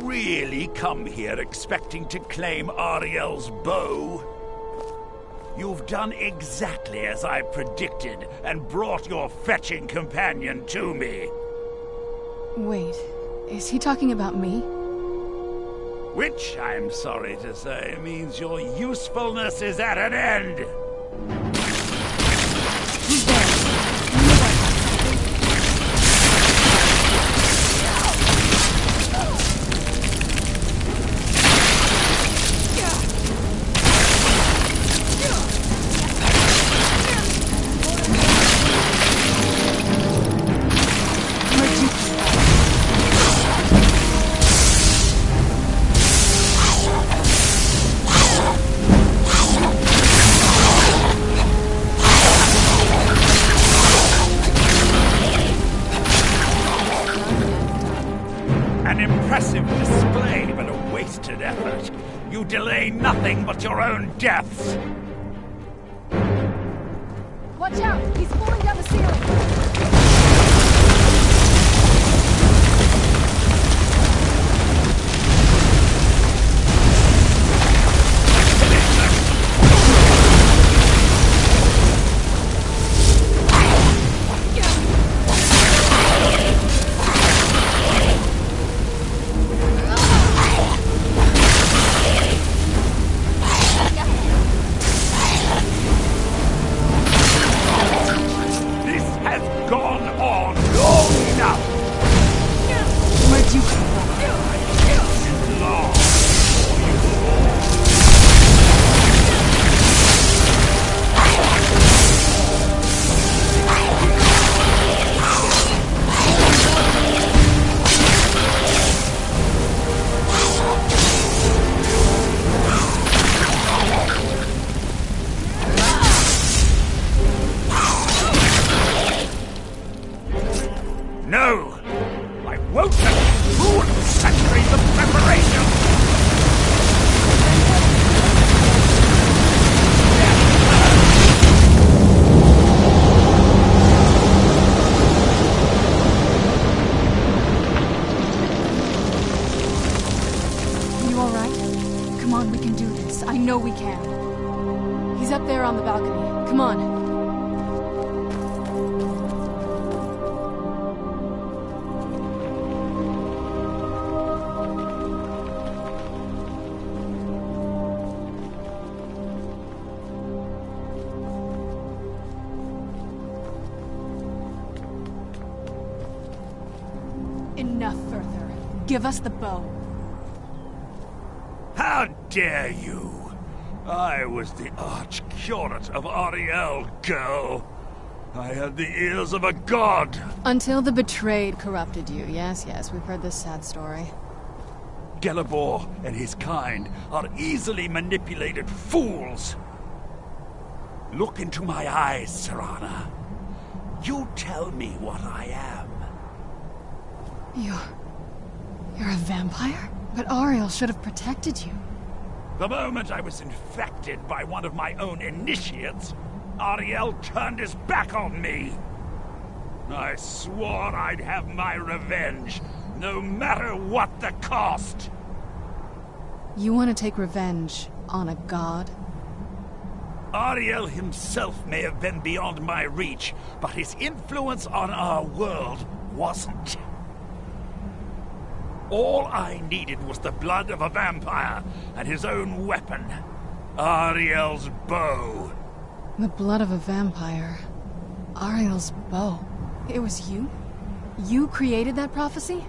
really come here expecting to claim Ariel's bow? You've done exactly as I predicted and brought your fetching companion to me. Wait, is he talking about me? Which, I'm sorry to say, means your usefulness is at an end. Who's there? Delay nothing but your own deaths. Watch out! He's falling down the ceiling! Enough further. Give us the bow. How dare you? I was the arch-curate of Ariel, girl. I had the ears of a god. Until the betrayed corrupted you. Yes, we've heard this sad story. Gelibor and his kind are easily manipulated fools. Look into my eyes, Serana. You tell me what I am. You're a vampire? But Ariel should have protected you. The moment I was infected by one of my own initiates, Ariel turned his back on me. I swore I'd have my revenge, no matter what the cost. You want to take revenge on a god? Ariel himself may have been beyond my reach, but his influence on our world wasn't. All I needed was the blood of a vampire and his own weapon, Ariel's bow. The blood of a vampire. Ariel's bow. It was you? You created that prophecy?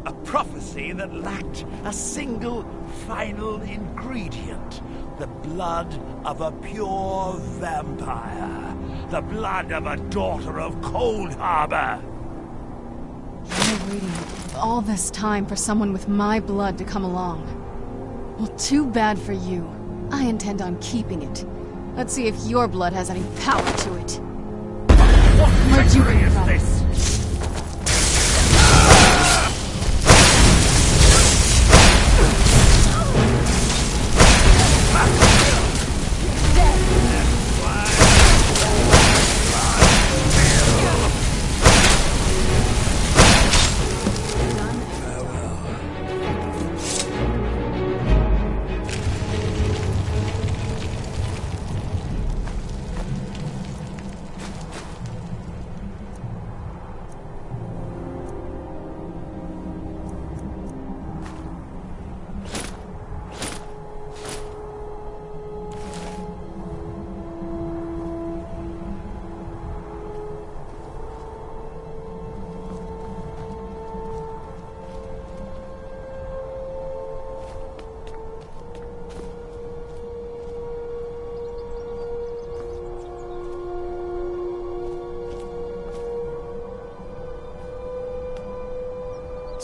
A prophecy that lacked a single final ingredient. The blood of a pure vampire. The blood of a daughter of Cold Harbor. You're waiting all this time for someone with my blood to come along. Well, too bad for you. I intend on keeping it. Let's see if your blood has any power to it. What trickery is this?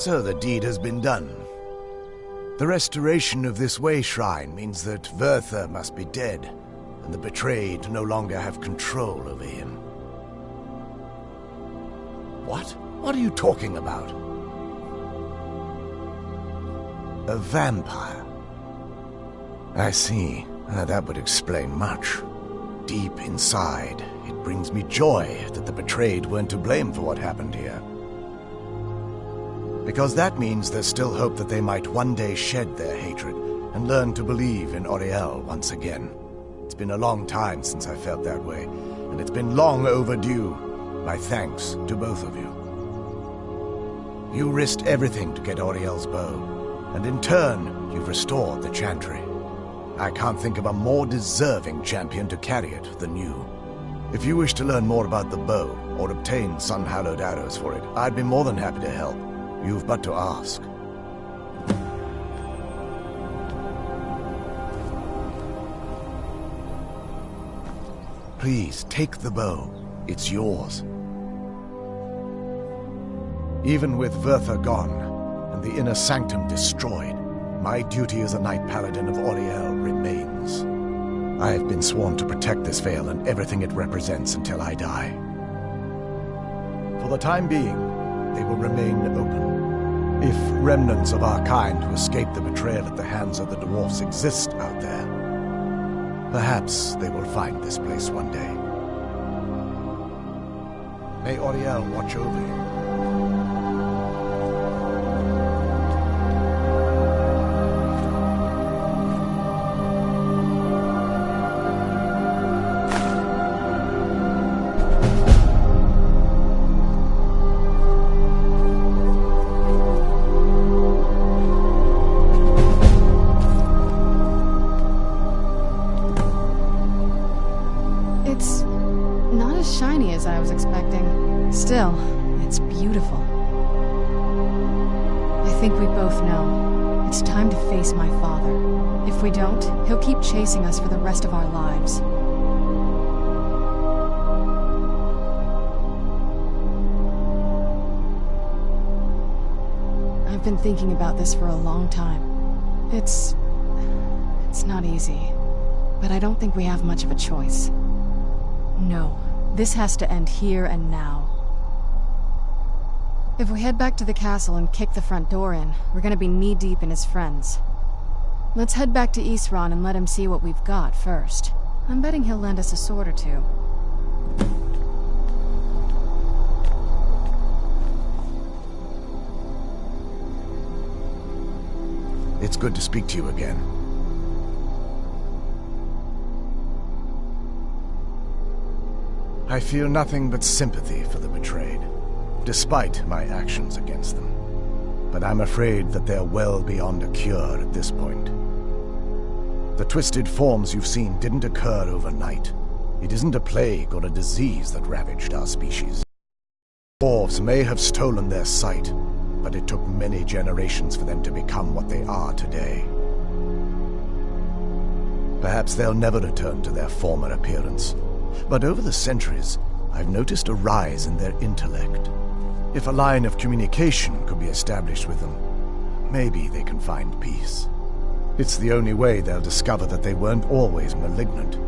So the deed has been done. The restoration of this way shrine means that Verther must be dead, and the betrayed no longer have control over him. What? What are you talking about? A vampire. I see. That would explain much. Deep inside, it brings me joy that the betrayed weren't to blame for what happened here. Because that means there's still hope that they might one day shed their hatred and learn to believe in Auriel once again. It's been a long time since I felt that way, and it's been long overdue. My thanks to both of you. You risked everything to get Auriel's bow, and in turn, you've restored the Chantry. I can't think of a more deserving champion to carry it than you. If you wish to learn more about the bow, or obtain sun-hallowed arrows for it, I'd be more than happy to help. You've but to ask. Please, take the bow. It's yours. Even with Verther gone, and the inner sanctum destroyed, my duty as a Knight Paladin of Auriel remains. I have been sworn to protect this veil and everything it represents until I die. For the time being, they will remain open. If remnants of our kind who escaped the betrayal at the hands of the dwarfs exist out there, perhaps they will find this place one day. May Auriel watch over you. Still, it's beautiful. I think we both know. It's time to face my father. If we don't, he'll keep chasing us for the rest of our lives. I've been thinking about this for a long time. It's not easy, but I don't think we have much of a choice. No, this has to end here and now. If we head back to the castle and kick the front door in, we're gonna be knee-deep in his friends. Let's head back to Isran and let him see what we've got first. I'm betting he'll lend us a sword or two. It's good to speak to you again. I feel nothing but sympathy for the betrayed, despite my actions against them. But I'm afraid that they're well beyond a cure at this point. The twisted forms you've seen didn't occur overnight. It isn't a plague or a disease that ravaged our species. Dwarves may have stolen their sight, but it took many generations for them to become what they are today. Perhaps they'll never return to their former appearance, but over the centuries, I've noticed a rise in their intellect. If a line of communication could be established with them, maybe they can find peace. It's the only way they'll discover that they weren't always malignant.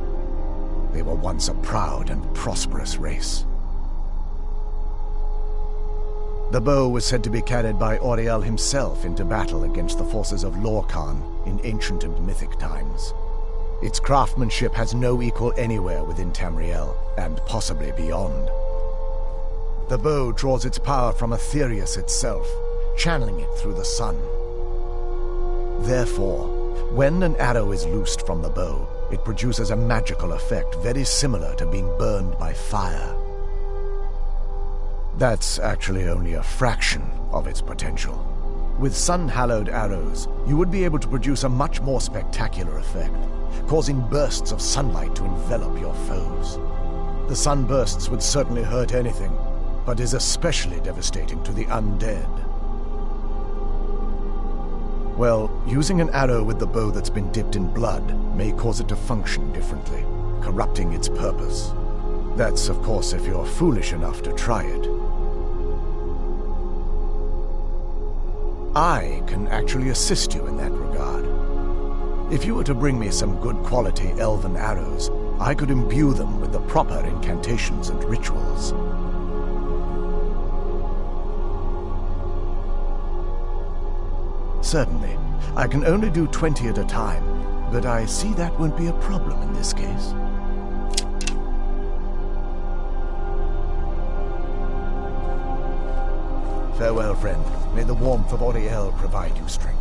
They were once a proud and prosperous race. The bow was said to be carried by Auriel himself into battle against the forces of Lorkhan in ancient and mythic times. Its craftsmanship has no equal anywhere within Tamriel, and possibly beyond. The bow draws its power from Aetherius itself, channeling it through the sun. Therefore, when an arrow is loosed from the bow, it produces a magical effect very similar to being burned by fire. That's actually only a fraction of its potential. With sun-hallowed arrows, you would be able to produce a much more spectacular effect, causing bursts of sunlight to envelop your foes. The sunbursts would certainly hurt anything, but is especially devastating to the undead. Well, using an arrow with the bow that's been dipped in blood may cause it to function differently, corrupting its purpose. That's, of course, if you're foolish enough to try it. I can actually assist you in that regard. If you were to bring me some good quality elven arrows, I could imbue them with the proper incantations and rituals. Certainly. I can only do 20 at a time, but I see that won't be a problem in this case. Farewell, friend. May the warmth of Auriel provide you strength.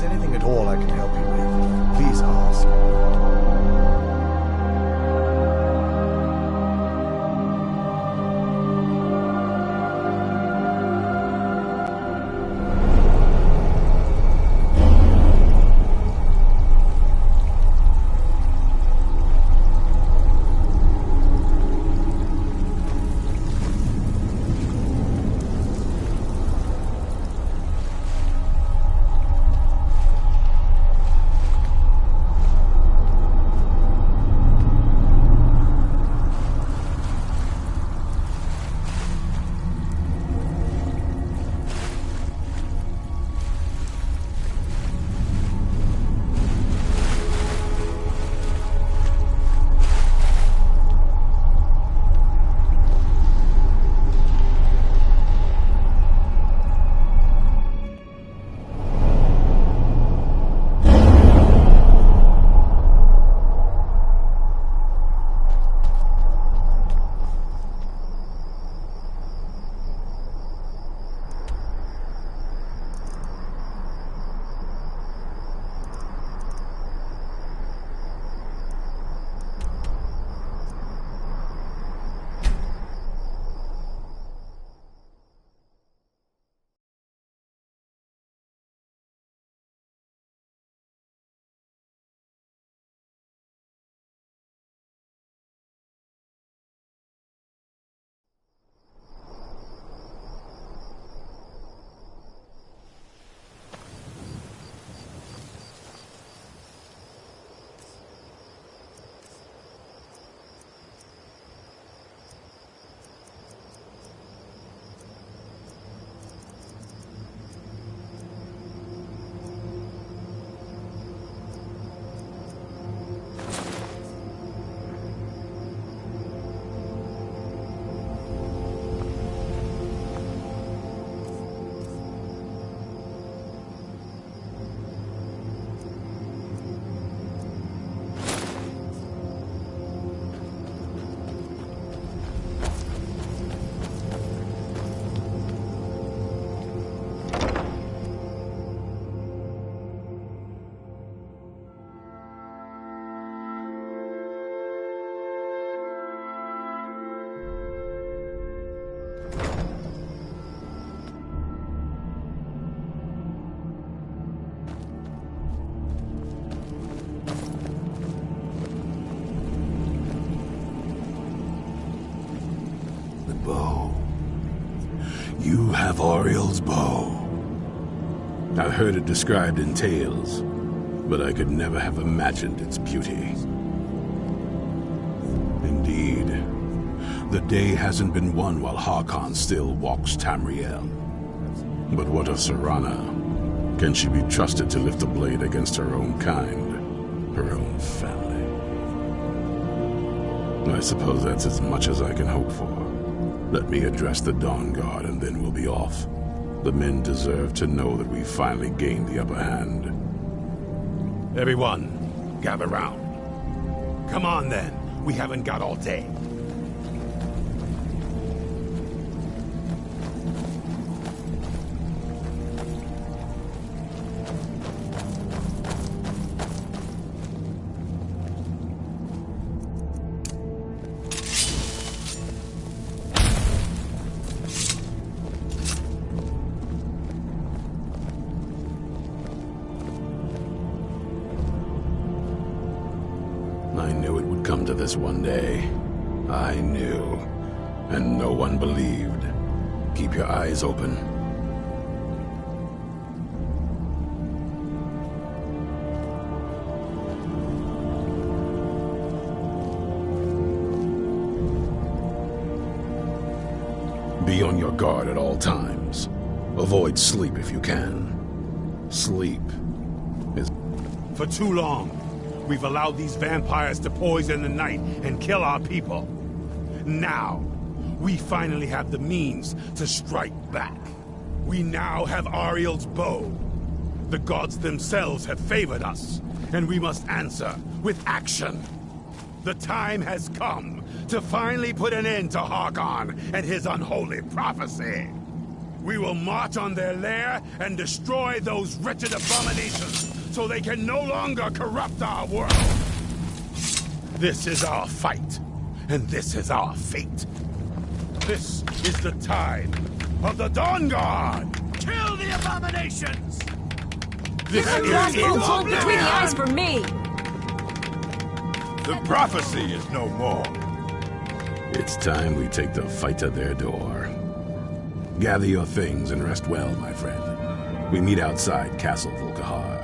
Anything at all I can help you with, please ask. You have Auriel's bow. I've heard it described in tales, but I could never have imagined its beauty. Indeed, the day hasn't been won while Harkon still walks Tamriel. But what of Serana? Can she be trusted to lift a blade against her own kind, her own family? I suppose that's as much as I can hope for. Let me address the Dawnguard and then we'll be off. The men deserve to know that we finally gained the upper hand. Everyone, gather round. Come on then, we haven't got all day. come to this one day. I knew, and no one believed. Keep your eyes open. Be on your guard at all times. Avoid sleep if you can. Sleep is... For too long, we've allowed these vampires to poison the night and kill our people. Now, we finally have the means to strike back. We now have Ariel's bow. The gods themselves have favored us, and we must answer with action. The time has come to finally put an end to Harkon and his unholy prophecy. We will march on their lair and destroy those wretched abominations so they can no longer corrupt our world. This is our fight, and this is our fate. This is the time of the Dawnguard! Kill the abominations! This Keep is your crossbow it. pulled between the eyes for me! The prophecy is no more. It's time we take the fight to their door. Gather your things and rest well, my friend. We meet outside Castle Volkihar.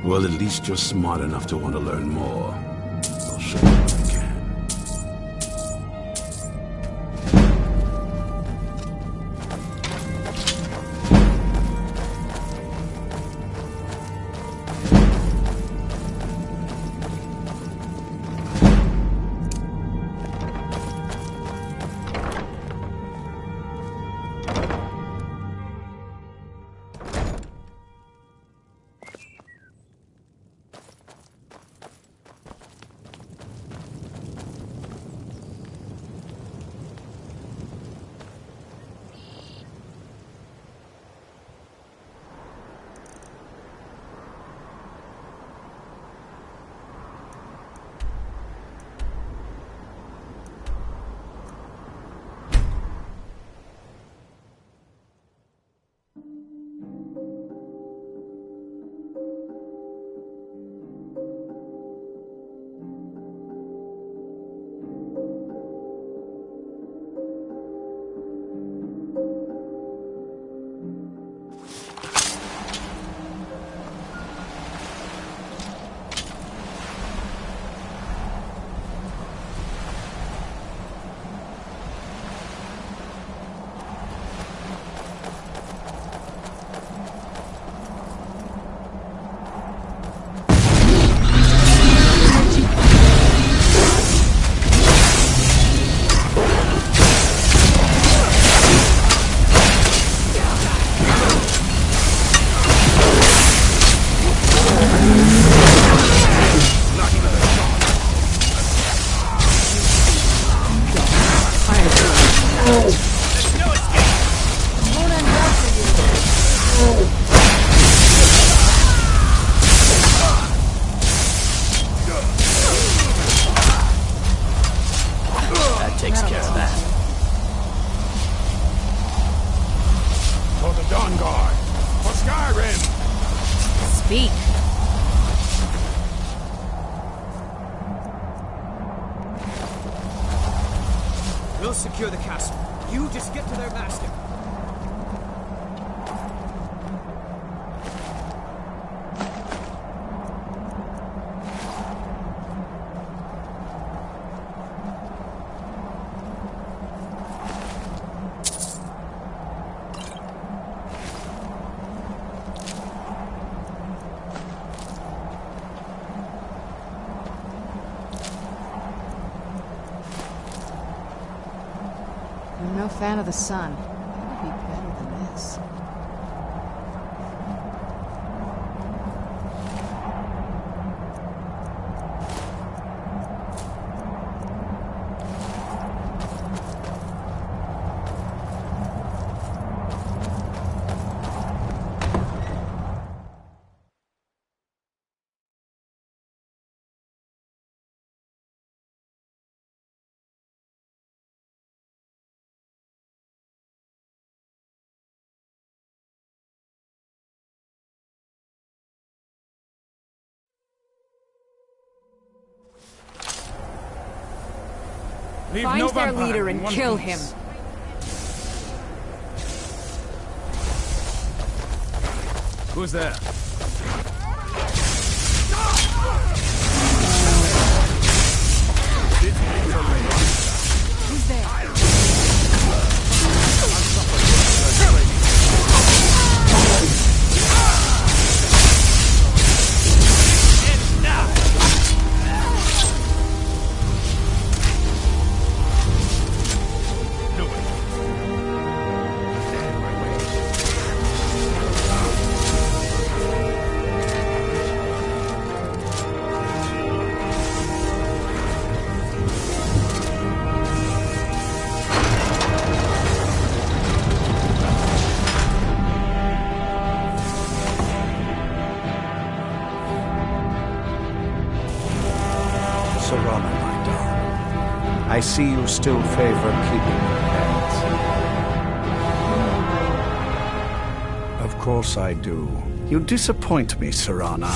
Well, at least you're smart enough to want to learn more. I'll show you what I can. Takes care of that. For the Dawnguard! For Skyrim! Speak. We'll secure the castle. You just get to their master. I'm no fan of the sun. It would be better than this. Leave Find no their vampire leader in and one kill piece. him. Who's there? Who's there? Serana, my darling. I see you still favor keeping your pets. Of course I do. You disappoint me, Serana.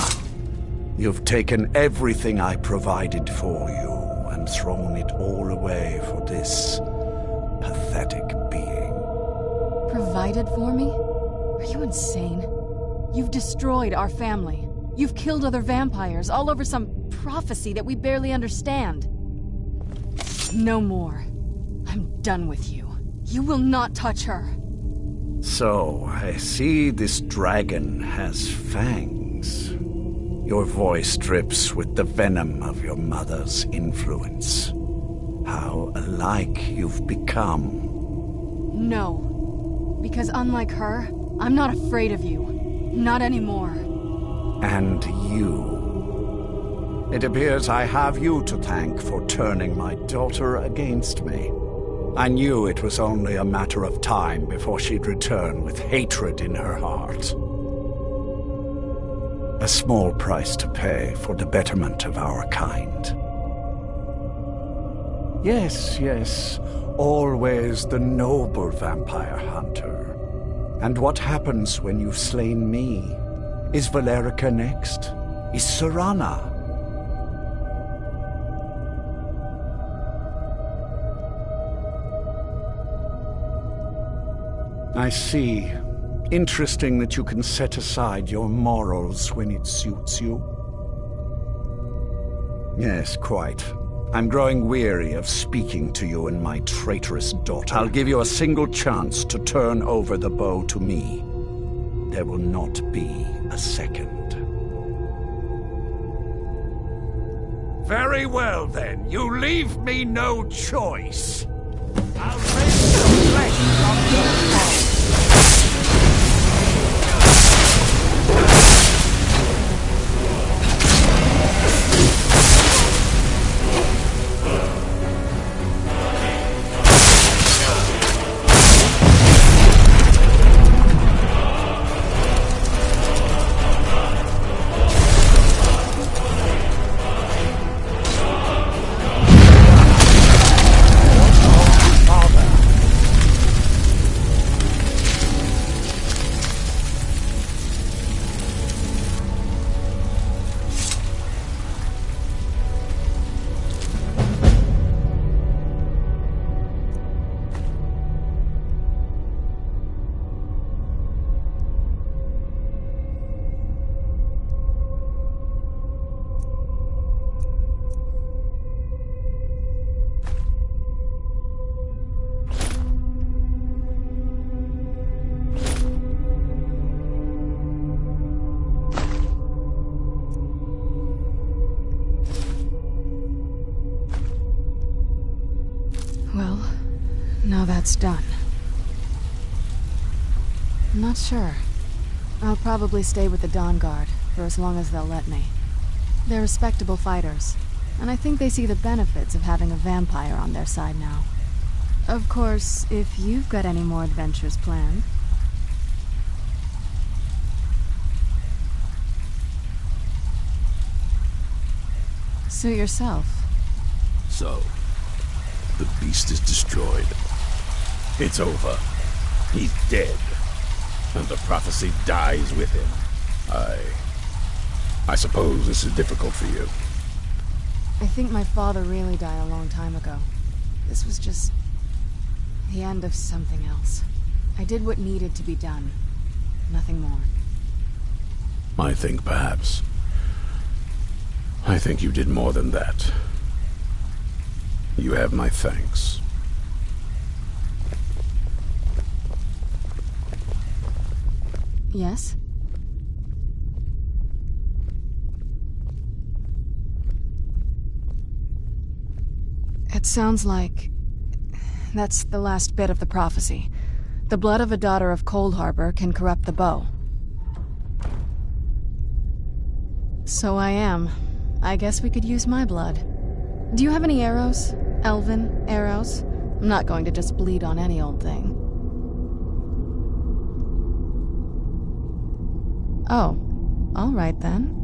You've taken everything I provided for you and thrown it all away for this pathetic being. Provided for me? Are you insane? You've destroyed our family. You've killed other vampires, all over some prophecy that we barely understand. No more. I'm done with you. You will not touch her. So, I see this dragon has fangs. Your voice drips with the venom of your mother's influence. How alike you've become. No. Because unlike her, I'm not afraid of you. Not anymore. And you. It appears I have you to thank for turning my daughter against me. I knew it was only a matter of time before she'd return with hatred in her heart. A small price to pay for the betterment of our kind. Yes, yes, always the noble vampire hunter. And what happens when you've slain me? Is Valerica next? Is Serana? I see. Interesting that you can set aside your morals when it suits you. Yes, quite. I'm growing weary of speaking to you and my traitorous daughter. I'll give you a single chance to turn over the bow to me. There will not be a second. Very well, then. You leave me no choice. I'll raise the flesh from your bones. Now that's done. I'm not sure. I'll probably stay with the Dawnguard for as long as they'll let me. They're respectable fighters, and I think they see the benefits of having a vampire on their side now. Of course, if you've got any more adventures planned. Suit yourself. So, the beast is destroyed. It's over. He's dead. And the prophecy dies with him. I suppose this is difficult for you. I think my father really died a long time ago. This was just the end of something else. I did what needed to be done. Nothing more. I think you did more than that. You have my thanks. Yes? It sounds like that's the last bit of the prophecy. The blood of a daughter of Cold Harbor can corrupt the bow. So I am. I guess we could use my blood. Do you have any arrows? Elven arrows? I'm not going to just bleed on any old thing. Oh, all right then.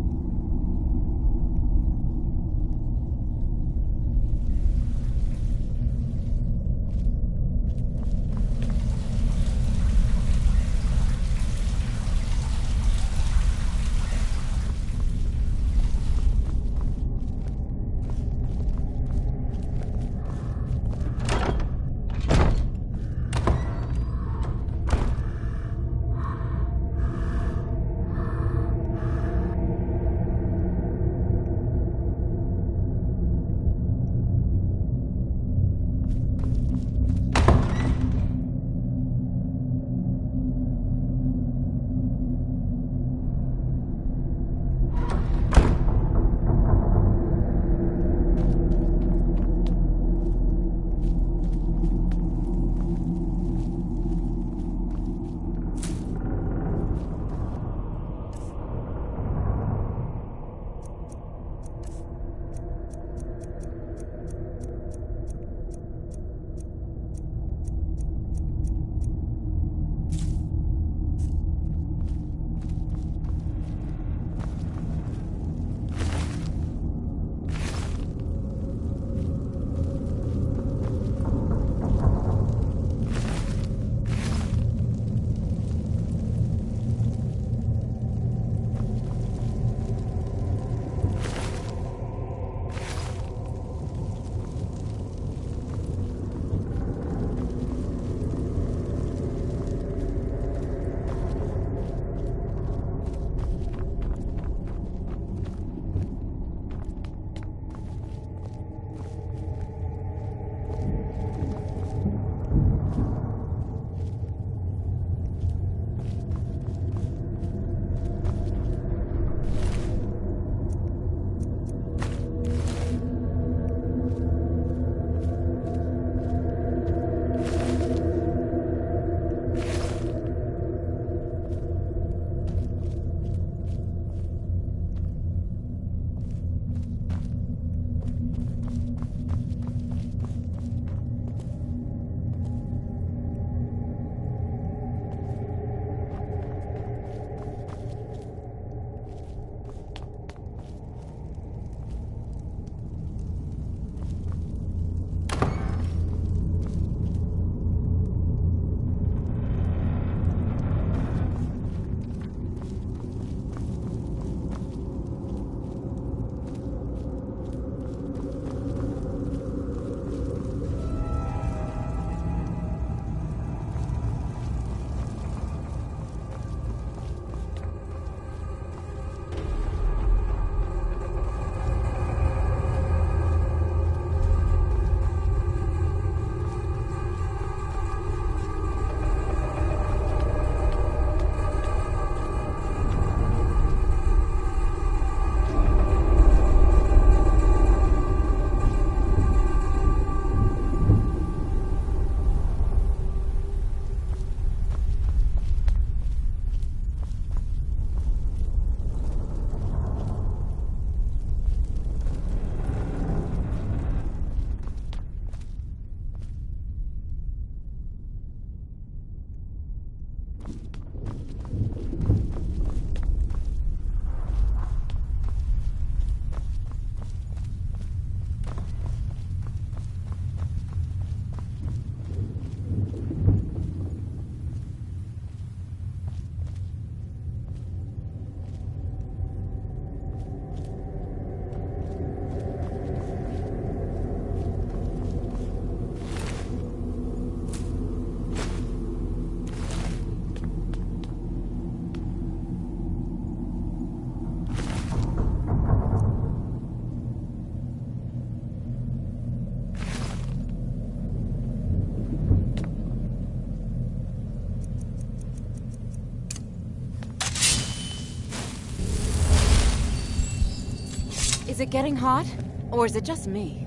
Is it getting hot? Or is it just me?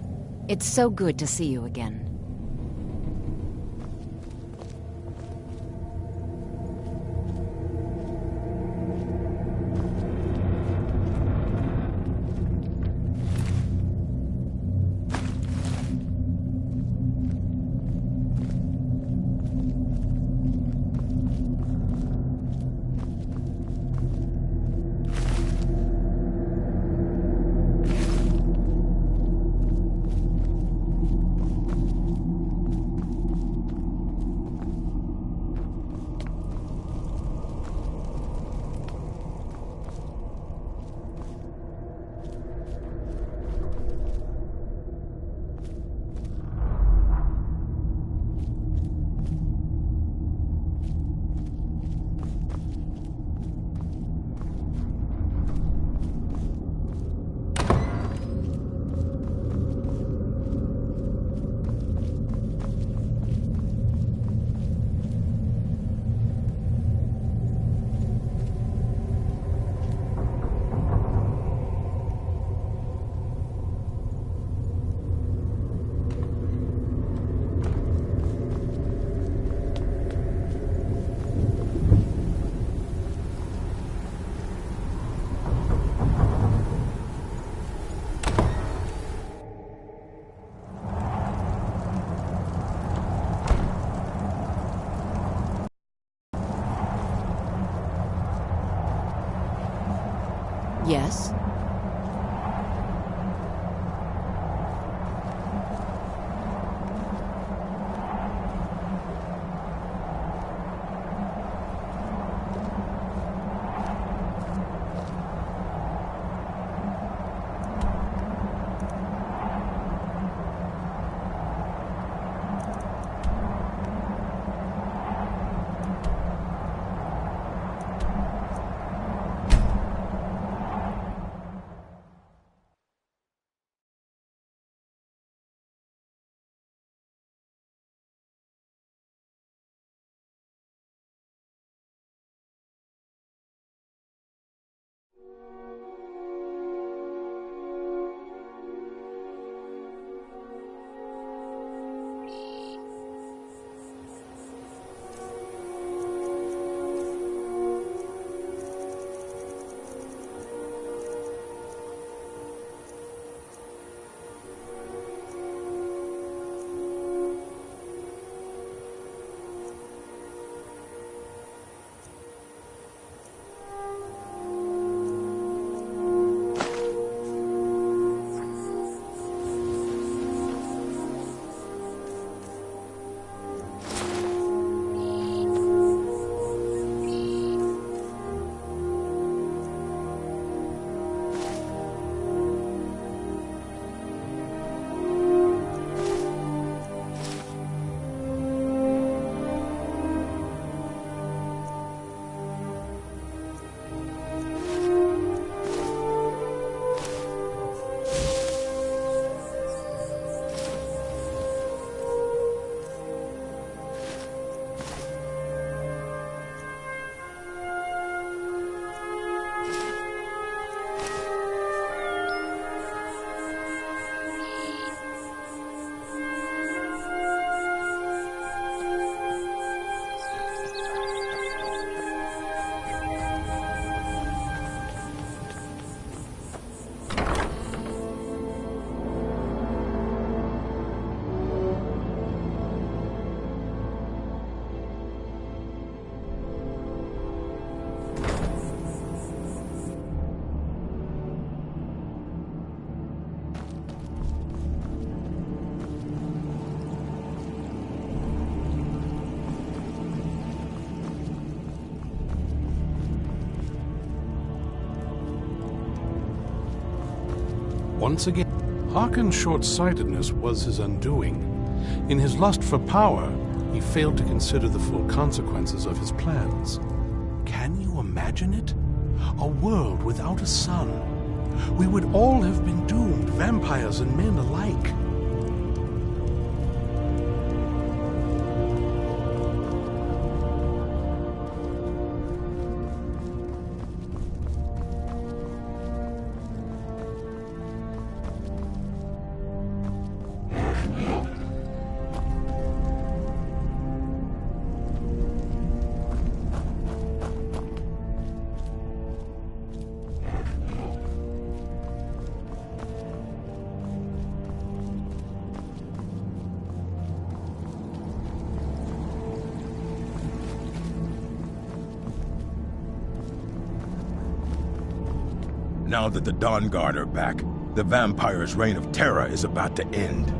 It's so good to see you again. Yes? Once again, Harkon's short-sightedness was his undoing. In his lust for power, he failed to consider the full consequences of his plans. Can you imagine it? A world without a sun. We would all have been doomed, vampires and men alike. Now that the Dawnguard are back, the vampire's reign of terror is about to end.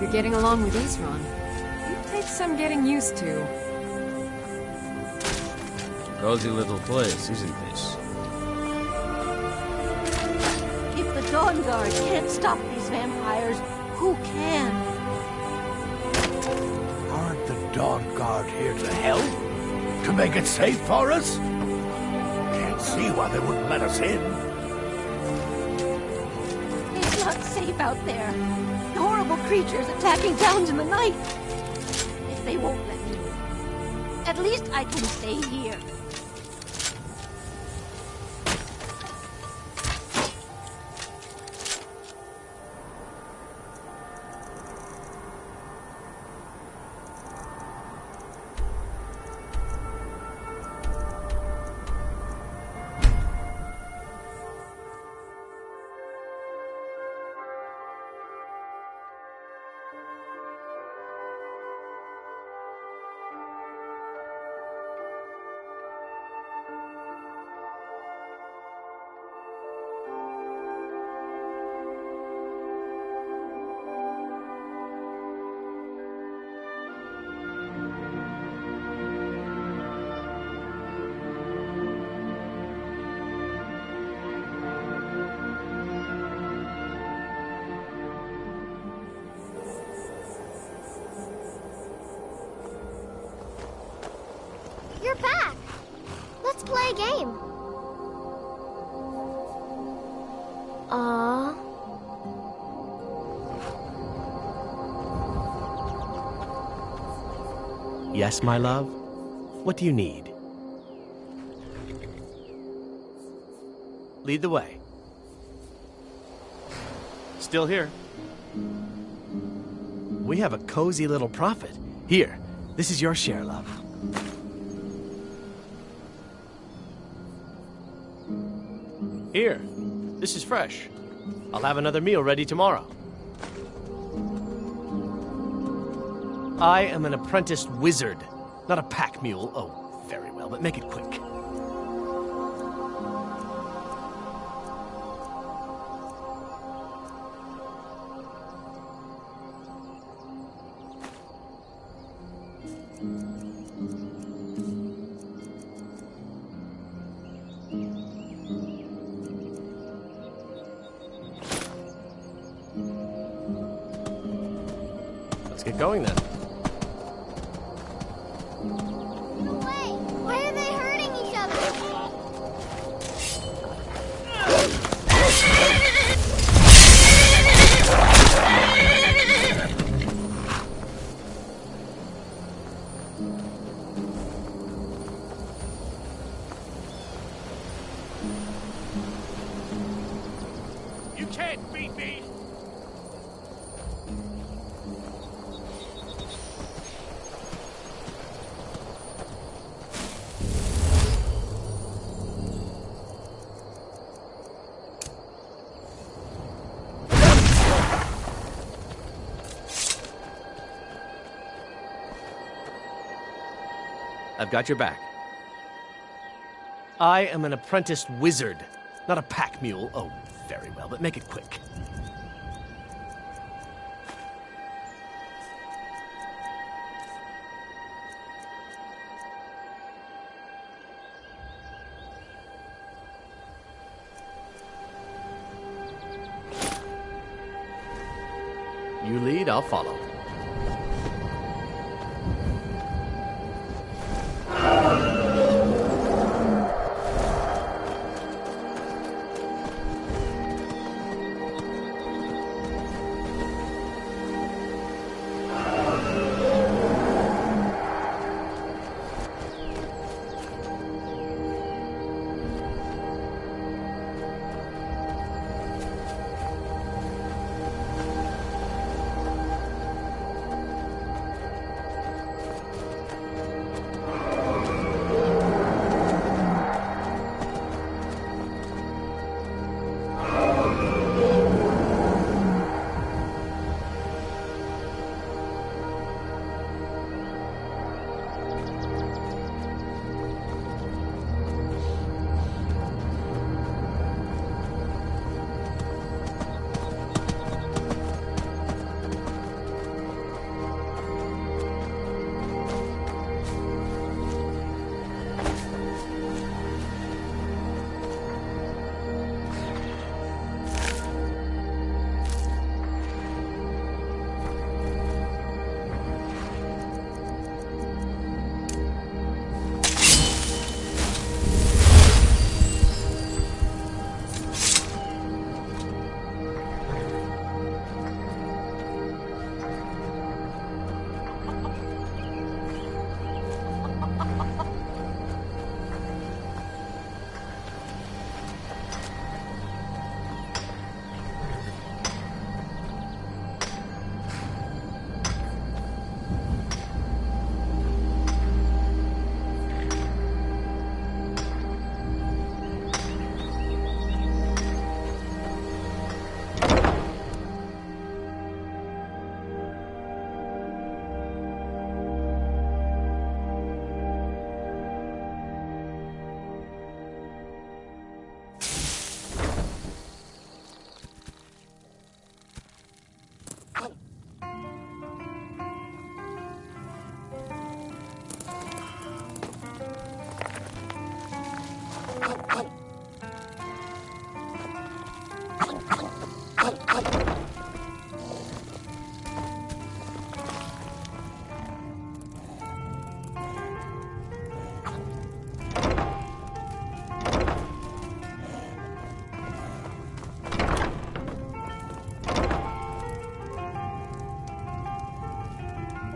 You're getting along with these, Ron. It takes some getting used to. Cozy little place, isn't this? If the Dawnguard can't stop these vampires, who can? Aren't the Dawnguard here to help? To make it safe for us? Can't see why they wouldn't let us in. It's not safe out there. Horrible creatures attacking towns in the night. If they won't let me, at least I can stay here. You're back. Let's play a game. Aww. Yes, my love? What do you need? Lead the way. Still here. We have a cozy little profit. Here, this is your share, love. Here, this is fresh. I'll have another meal ready tomorrow. I am an apprenticed wizard, not a pack mule. Oh, very well, but make it quick. Let's get going then. Why are they hurting each other? I've got your back. I am an apprenticed wizard, not a pack mule. Oh, very well, but make it quick. You lead, I'll follow.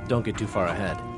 Don't get too far ahead.